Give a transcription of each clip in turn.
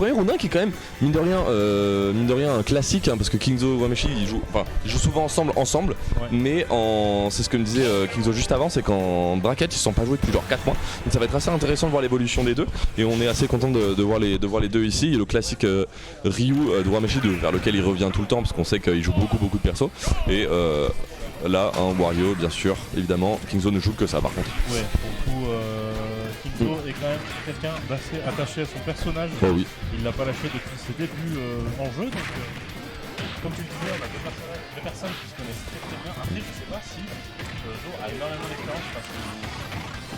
Premier Ronin qui est quand même, mine de rien un classique, hein, parce que Kingzo et Urameshi ils jouent souvent ensemble Ouais. mais c'est ce que me disait Kingzo juste avant, c'est qu'en bracket ils se sont pas joués depuis genre 4 mois. Donc ça va être assez intéressant de voir l'évolution des deux, et on est assez content de voir les deux ici. Et le classique Ryu de Urameshi vers lequel il revient tout le temps, parce qu'on sait qu'il joue beaucoup de persos. Et là, un Wario, bien sûr, évidemment, Kingzo ne joue que ça par contre. Ouais, pour le coup, Kingzo est quand même quelqu'un d'assez attaché à son personnage. Oh oui. Il l'a pas lâché depuis ses débuts en jeu, donc comme tu le disais, on a deux personnes qui se connaissent très bien. Après, je sais pas si Zo a énormément d'expérience parce que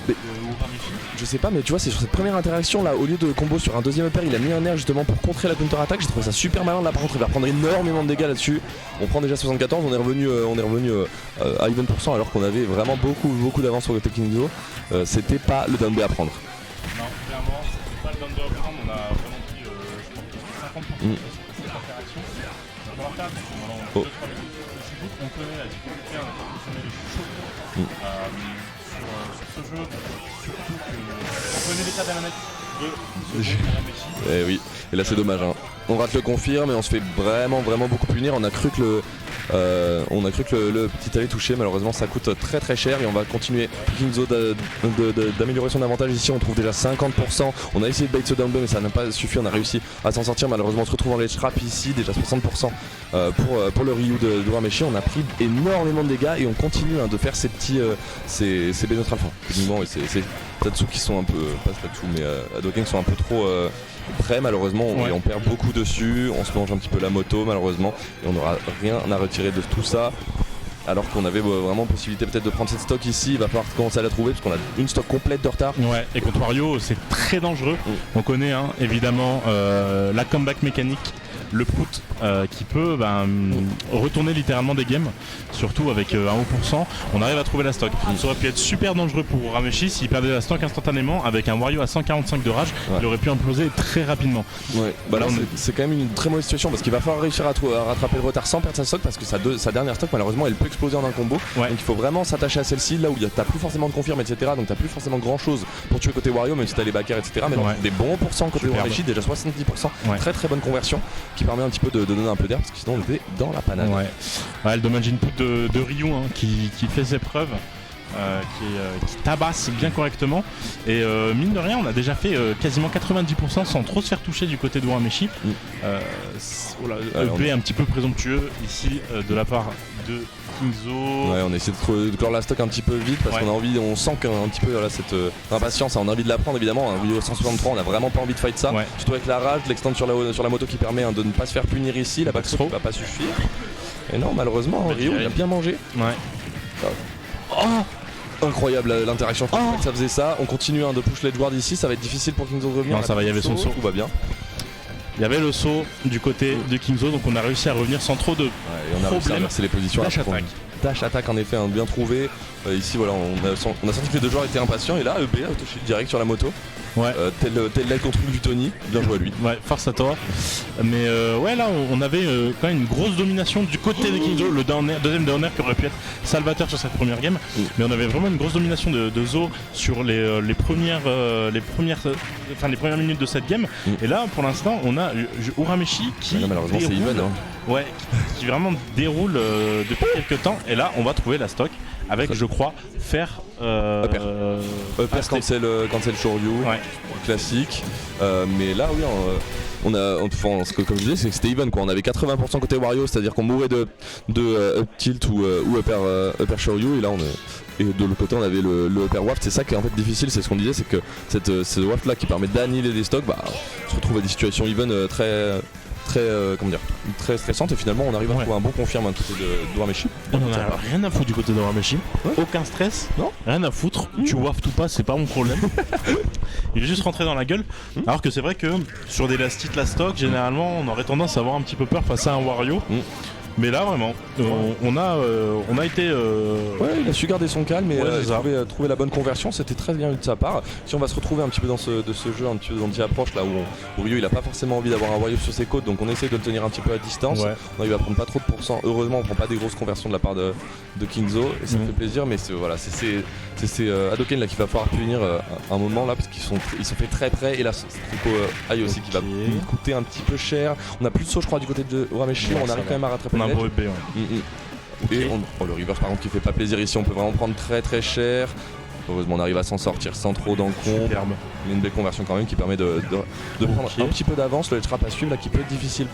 Urameshi. Je sais pas, mais tu vois, c'est sur cette première interaction là, au lieu de combo sur un deuxième upper, il a mis un air justement pour contrer la counter-attaque. J'ai trouvé ça super malin. Là par contre, il va prendre énormément de dégâts là-dessus. On prend déjà 74, on est revenu à even % alors qu'on avait vraiment beaucoup d'avance sur le Kingzo. C'était pas le down B à prendre. Non, clairement, c'était pas le down B à prendre. On a vraiment pris, je pense, 50% sur cette interaction. Donc on va faire attention. On a 2-3 minutes. On connaît la difficulté, on a fonctionné les chauds sur ce jeu, surtout qu'on connaît l'état de la manette de Urameshi. Eh oui, et là c'est dommage, hein. On rate le confirme et on se fait vraiment beaucoup punir. On a cru que le petit allait toucher, malheureusement ça coûte très cher et on va continuer Kingzo d'améliorer son avantage ici. On trouve déjà 50%, on a essayé de bait ce down B mais ça n'a pas suffi, on a réussi à s'en sortir. Malheureusement on se retrouve en ledge trap ici, déjà 60% pour le Ryu de Urameshi. On a pris énormément de dégâts et on continue de faire ces petits ces B-neutral, enfin techniquement, et c'est Tatsu qui sont un peu, pas Tatsu mais Hadouken qui sont un peu trop près malheureusement, et on perd beaucoup dessus, on se mange un petit peu la moto malheureusement et on n'aura rien à retirer de tout ça. Alors qu'on avait vraiment possibilité peut-être de prendre cette stock ici. Il va falloir commencer à la trouver parce qu'on a une stock complète de retard. Ouais, et contre Wario c'est très dangereux. On connaît évidemment la comeback mécanique, le put qui peut retourner littéralement des games, surtout avec un haut pourcent. On arrive à trouver la stock. Ça aurait pu être super dangereux pour Urameshi s'il perdait la stock instantanément. Avec un Wario à 145 de rage, il aurait pu imploser très rapidement. Ouais, bah là c'est quand même une très mauvaise situation parce qu'il va falloir réussir à rattraper le retard sans perdre sa stock, parce que sa dernière stock malheureusement elle peut exploser en un combo. Donc il faut vraiment s'attacher à celle-ci là où t'as plus forcément de confirme, etc. Donc t'as plus forcément grand chose pour tuer côté Wario, même si t'as les backers, etc. Mais des bons pourcents côté Urameshi, déjà 70%. Très bonne conversion qui permet un petit peu de donner un peu d'air, parce que sinon on était dans la panade. Le damage input de Ryu qui fait ses preuves. Qui tabasse bien correctement, et mine de rien on a déjà fait quasiment 90% sans trop se faire toucher du côté de Urameshi. EP un petit peu présomptueux ici de la part de Kingzo. Ouais, on essaie de clore la stock un petit peu vite parce qu'on a envie, on sent qu'un petit peu cette impatience, on a envie de la prendre évidemment. Un Wii 163, on a vraiment pas envie de fight ça. Surtout avec la rage, l'extend sur la moto qui permet de ne pas se faire punir ici. La backthrow va pas suffire. Et non, malheureusement, Ryu il a bien mangé. Incroyable l'interaction, ça faisait ça. On continue de push l'edgeward ici, ça va être difficile pour Kingzo de revenir. Non, ça va, il y avait son saut. Tout va bien. Il y avait le saut du côté de Kingzo, donc on a réussi à revenir sans trop de et on a réussi à inverser les positions. Dash attack en effet, bien trouvé. Ici voilà, on a senti que les deux joueurs étaient impatients, et là EB a touché direct sur la moto. Tel l'aide contre du Tony, bien joué à lui. Ouais, force à toi. Mais là on avait quand même une grosse domination du côté de Kingzo, le deuxième downer qui aurait pu être salvateur sur cette première game. Mais on avait vraiment une grosse domination de Zo sur les premières minutes de cette game. Et là pour l'instant on a Urameshi qui malheureusement c'est even. Qui vraiment déroule depuis quelques temps, et là on va trouver la stock avec je crois faire upper cancel Shoryu, classique. Mais là oui comme je disais, c'est que c'était even quoi. On avait 80% côté Wario, c'est-à-dire qu'on mourait de up tilt ou upper Shoryu, et là et de l'autre côté on avait le upper waft. C'est ça qui est en fait difficile, c'est ce qu'on disait, c'est que ce waft là qui permet d'annihiler des stocks, on se retrouve à des situations even très stressantes, et finalement on arrive à trouver un bon confirme du côté de Urameshi. On en a rien à foutre du côté de Urameshi, aucun stress, rien à foutre, tu waftes ou pas, c'est pas mon problème. Il est juste rentré dans la gueule, alors que c'est vrai que sur des last hit last stock, généralement on aurait tendance à avoir un petit peu peur face à un Wario. Mais là vraiment, on a été. Ouais, il a su garder son calme et trouver la bonne conversion, c'était très bien eu de sa part. Si on va se retrouver un petit peu dans ce jeu, un petit peu d'anti-approche là où Ryu il a pas forcément envie d'avoir un Wario sur ses côtes, donc on essaie de le tenir un petit peu à distance. On arrive à prendre pas trop de pourcents. Heureusement on prend pas des grosses conversions de la part de Kingzo et ça me fait plaisir, mais c'est Hadoken là qu'il va falloir punir un moment là parce qu'ils sont fait très près et là c'est Aïe aussi qui va coûter un petit peu cher. On a plus de saut je crois du côté de Urameshi, on arrive quand même à rattraper le edge. Et le reverse par contre qui fait pas plaisir ici, on peut vraiment prendre très très cher. Heureusement on arrive à s'en sortir sans trop d'encombre. Mais une belle conversion quand même qui permet de prendre un petit peu d'avance. Le trap à suivre là qui peut être difficile.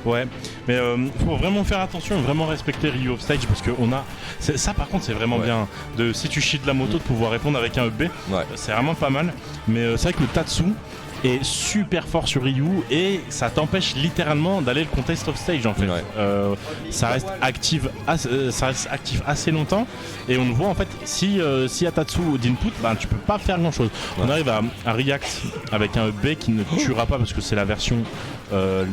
Ouais, mais faut vraiment faire attention, vraiment respecter Ryu off stage parce que ça par contre c'est vraiment bien. Si tu chies de la moto de pouvoir répondre avec un EB, c'est vraiment pas mal. Mais c'est vrai que le Tatsu est super fort sur Ryu et ça t'empêche littéralement d'aller le contest off stage en fait. Ça reste actif assez longtemps et on le voit en fait si y a Tatsu d'input, tu peux pas faire grand chose. On arrive à react avec un B qui ne tuera pas parce que c'est la version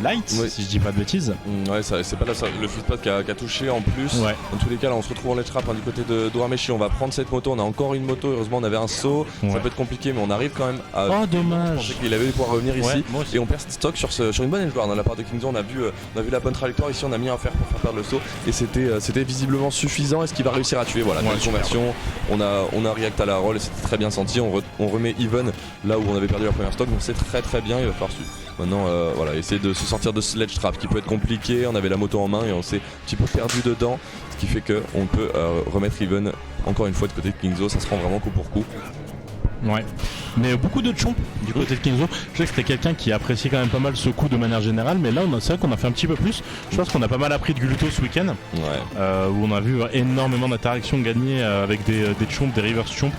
light si je dis pas de bêtises. C'est pas le free spot qui a touché en plus. Dans tous les cas là on se retrouve en ledge trap du côté de Urameshi, on va prendre cette moto, on a encore une moto, heureusement on avait un saut, ça peut être compliqué mais on arrive quand même à... Oh dommage. Je pensais qu'il avait pouvoir revenir ici et on perd stock sur une bonne edge guard de la part de Kingzo. On a vu la bonne trajectoire ici, on a mis un fer pour faire perdre le saut et c'était visiblement suffisant. Est-ce qu'il va réussir à tuer? Voilà, belle conversion, on a react à la roll et c'était très bien senti. On remet even là où on avait perdu la première stock, donc c'est très très bien. Il va falloir maintenant essayer de se sortir de ce ledge trap qui peut être compliqué. On avait la moto en main et on s'est un petit peu perdu dedans, ce qui fait qu'on peut remettre even encore une fois de côté de Kingzo. Ça se rend vraiment coup pour coup. Ouais, mais beaucoup de chomp du côté de Kingzo. Je sais que c'était quelqu'un qui appréciait quand même pas mal ce coup de manière générale, mais là c'est vrai qu'on a fait un petit peu plus. Je pense qu'on a pas mal appris de Gluto ce week-end, où on a vu énormément d'interactions gagnées avec des chomps, des reverse chomps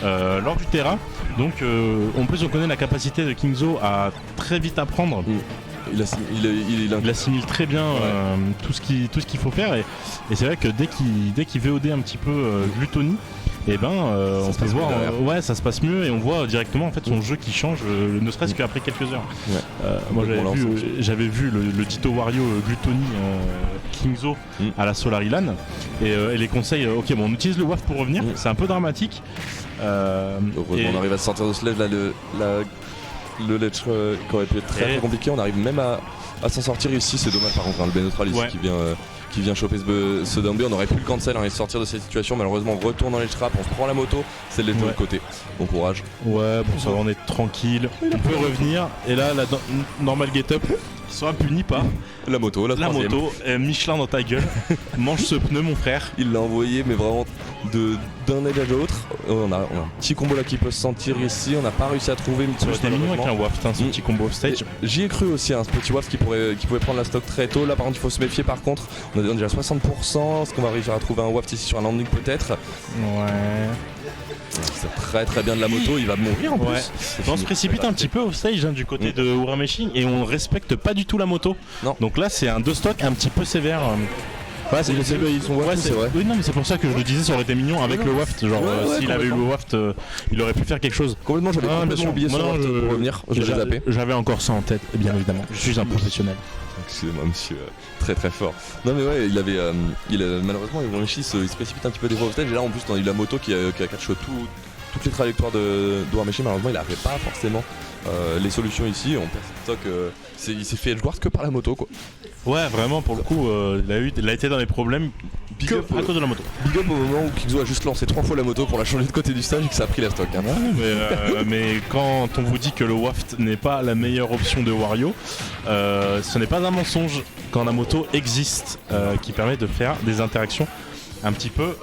lors du terrain. Donc en plus on connaît la capacité de Kingzo à très vite apprendre. Il assimile très bien tout ce qu'il faut faire et c'est vrai que dès qu'il VOD un petit peu Gluttony, on peut voir ça se passe mieux et on voit directement en fait son jeu qui change ne serait-ce qu'après quelques heures. Moi j'avais vu le Ditto Wario Gluttony Kingzo à la Solarilan et les conseils on utilise le WAF pour revenir, c'est un peu dramatique. On arrive à sortir de ce ledge là, le ledge qui aurait pu être très compliqué, on arrive même à s'en sortir ici. C'est dommage par contre le B neutral ici qui vient choper ce down B. On aurait pu le cancel et sortir de cette situation, malheureusement on retourne dans les trap, on se prend la moto, c'est le ledge de l'autre côté. Bon courage. Ça va, on est tranquille, on peut revenir et là la normal get up sera puni par la moto, Michelin dans ta gueule. Mange ce pneu mon frère. Il l'a envoyé mais vraiment d'un edge à l'autre. On a un petit combo là qui peut se sentir ici. On n'a pas réussi à trouver C'était mignon avec un waft, ce petit combo off stage. J'y ai cru aussi, ce petit waft qui pouvait prendre la stock très tôt. Là par contre il faut se méfier par contre. On a déjà 60%. Est-ce qu'on va réussir à trouver un waft ici sur un landing peut-être? C'est très très bien de la moto, il va mourir en plus. On se précipite un petit peu off stage du côté de Urameshi et on respecte pas du tout la moto. Donc là c'est un 2 stock un petit peu sévère. Ils sont c'est vrai. Oui, non, mais c'est pour ça que je le disais, ça aurait été mignon avec le waft. Genre, s'il avait eu le waft, il aurait pu faire quelque chose. Complètement, j'avais complètement oublié son waft pour revenir. J'avais encore ça en tête, bien évidemment. Je suis un professionnel. Excusez-moi, monsieur, très très fort. Non, mais malheureusement, Urameshi se précipite un petit peu des fois au stage. Et là, en plus, on a eu la moto qui a catch toutes les trajectoires d'Urameshi. Malheureusement, il n'avait pas forcément les solutions ici. On perd stock. Il s'est fait edgeguard que par la moto, quoi. Ouais, vraiment, pour le coup, il a été dans les problèmes à cause de la moto. Big up au moment où Kingzo a juste lancé 3 fois la moto pour la changer de côté du stage et que ça a pris la stock. Mais quand on vous dit que le waft n'est pas la meilleure option de Wario, ce n'est pas un mensonge quand la moto existe qui permet de faire des interactions un petit peu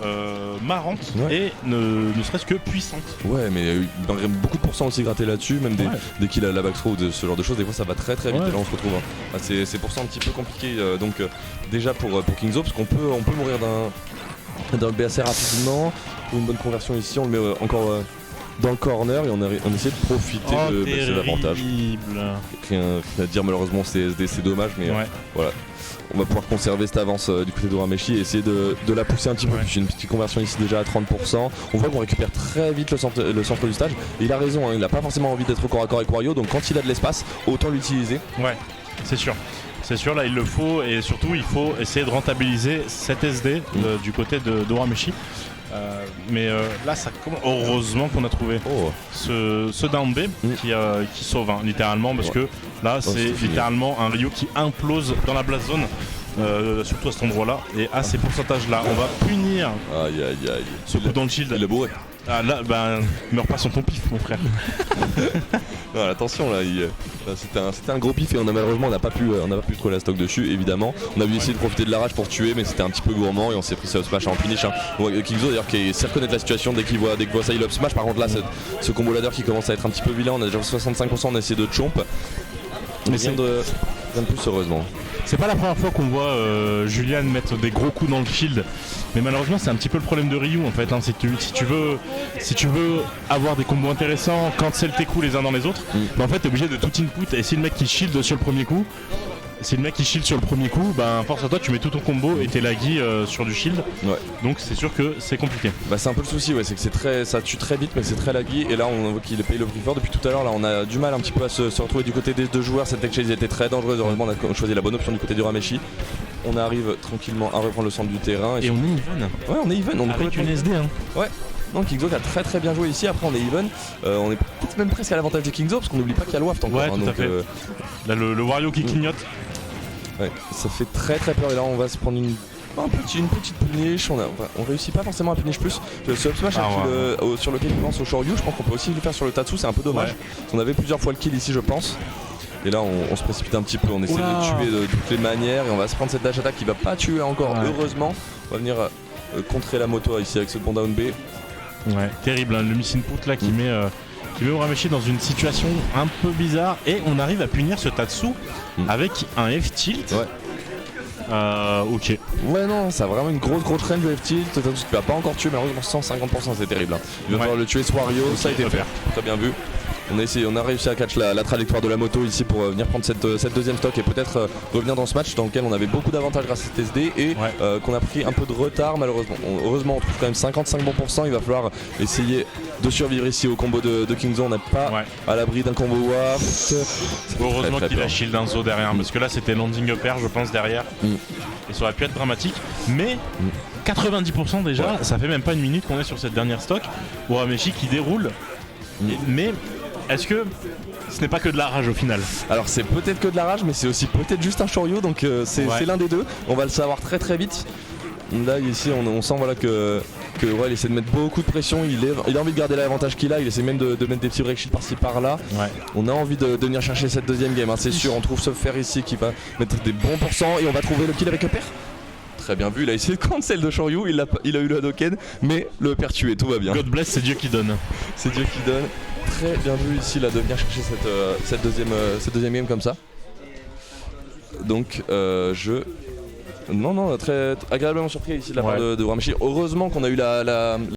marrante et ne serait-ce que puissante. Ouais, mais il manquerait beaucoup de pourcents aussi grattés là-dessus, même dès qu'il a la backthrow ou ce genre de choses, des fois ça va très très vite et là on se retrouve. C'est pour ça un petit peu compliqué déjà pour Kingzo, parce qu'on peut mourir d'un B assez rapidement. Pour une bonne conversion ici, on le met encore dans le corner et on essaie de profiter de l'avantage. Rien à dire, malheureusement c'est dommage, mais voilà. On va pouvoir conserver cette avance du côté d'Urameshi et essayer de la pousser un petit peu plus. Une petite conversion ici déjà à 30%. On voit qu'on récupère très vite le centre du stage. Et il a raison, il n'a pas forcément envie d'être au corps à corps avec Wario, donc quand il a de l'espace, autant l'utiliser. Ouais, c'est sûr. C'est sûr, là il le faut, et surtout il faut essayer de rentabiliser cet SD du côté de Urameshi. Mais là, heureusement qu'on a trouvé ce down B qui sauve littéralement, parce que là c'est littéralement un Ryu qui implose dans la blast zone. Surtout à cet endroit là et à ces pourcentages là on va punir ce coup dans le shield. Il est bourré. Ah là meurs pas sur ton pif mon frère. Non, attention là, c'était un gros pif et malheureusement on n'a pas pu trouver la stock dessus évidemment. On a essayé de profiter de la rage pour tuer mais c'était un petit peu gourmand et on s'est pris ce smash en finish. Kingzo d'ailleurs qui sait reconnaître la situation dès qu'il voit ça il up smash. Par contre là ce combo ladder qui commence à être un petit peu vilain, on a déjà 65%, on a essayé de chomp. Mais rien de plus heureusement. C'est pas la première fois qu'on voit Julian mettre des gros coups dans le shield, mais malheureusement c'est un petit peu le problème de Ryu en fait, hein. Si tu veux avoir des combos intéressants, cancel tes coups les uns dans les autres, en fait t'es obligé de tout input, et si le mec qui shield sur le premier coup, force à toi tu mets tout ton combo et t'es laggy sur du shield. Donc c'est sûr que c'est compliqué. C'est un peu le souci, c'est que ça tue très vite mais c'est très laggy, et là on voit qu'il paye le prix fort depuis tout à l'heure. Là on a du mal un petit peu à se retrouver du côté des deux joueurs. Cette tech chase était très dangereuse, heureusement on a choisi la bonne option du côté du Urameshi. On arrive tranquillement à reprendre le centre du terrain et on est even. Ouais, on est even, on avec une SD Ouais. Donc Kingzo qui a très très bien joué ici. Après on est even, on est peut-être même presque à l'avantage de Kingzo parce qu'on n'oublie pas qu'il y a le waft encore. Ouais, tout à fait. Là le Wario qui clignote. Ouais, ça fait très très peur, et là on va se prendre une petite punish. On réussit pas forcément à punish plus. Ce up smash sur lequel il pense au Shoryu, je pense qu'on peut aussi le faire sur le Tatsu, c'est un peu dommage. On avait plusieurs fois le kill ici je pense. Et là on se précipite un petit peu, on essaie de le tuer de toutes les manières et on va se prendre cette dash attack qui va pas tuer encore heureusement. On va venir contrer la moto ici avec ce bon down B. Ouais, terrible, hein, le miss input là qui met Urameshi dans une situation un peu bizarre, et on arrive à punir ce Tatsu avec un F-tilt. Ok. Ouais non, ça a vraiment une grosse range de F-tilt. Tatsu qui va pas encore tuer, malheureusement 150%, c'est terrible. Hein. Il va falloir le tuer ce Wario, ça a été fait. Très bien vu. On a réussi à catch la trajectoire de la moto ici pour venir prendre cette deuxième stock et peut-être revenir dans ce match dans lequel on avait beaucoup d'avantages grâce à cet SD et qu'on a pris un peu de retard malheureusement. Heureusement on trouve quand même 55 bons %, il va falloir essayer de survivre ici au combo de Kingzo. On n'est pas à l'abri d'un combo waft. Heureusement qu'il a shield un zo derrière, parce que là c'était landing up air je pense derrière et ça aurait pu être dramatique, mais 90% déjà, ça fait même pas une minute qu'on est sur cette dernière stock. Urameshi qui déroule, mais est-ce que ce n'est pas que de la rage au final? Alors c'est peut-être que de la rage, mais c'est aussi peut-être juste un Shoryu, donc c'est l'un des deux. On va le savoir très très vite. Là ici on sent que il essaie de mettre beaucoup de pression, il a envie de garder l'avantage qu'il a, il essaie même de mettre des petits break shields par-ci par-là. On a envie de venir chercher cette deuxième game, hein, c'est sûr. On trouve ce fer ici qui va mettre des bons pourcents et on va trouver le kill avec le pair. Très bien vu, il a essayé de cancel de Shoryu, il a eu le Hadoken, mais le père tué, tout va bien. God bless, c'est Dieu qui donne. C'est Dieu qui donne. Très bien vu ici là de venir chercher cette deuxième game comme ça. Donc très agréablement surpris ici de la part de Urameshi. Heureusement qu'on a eu la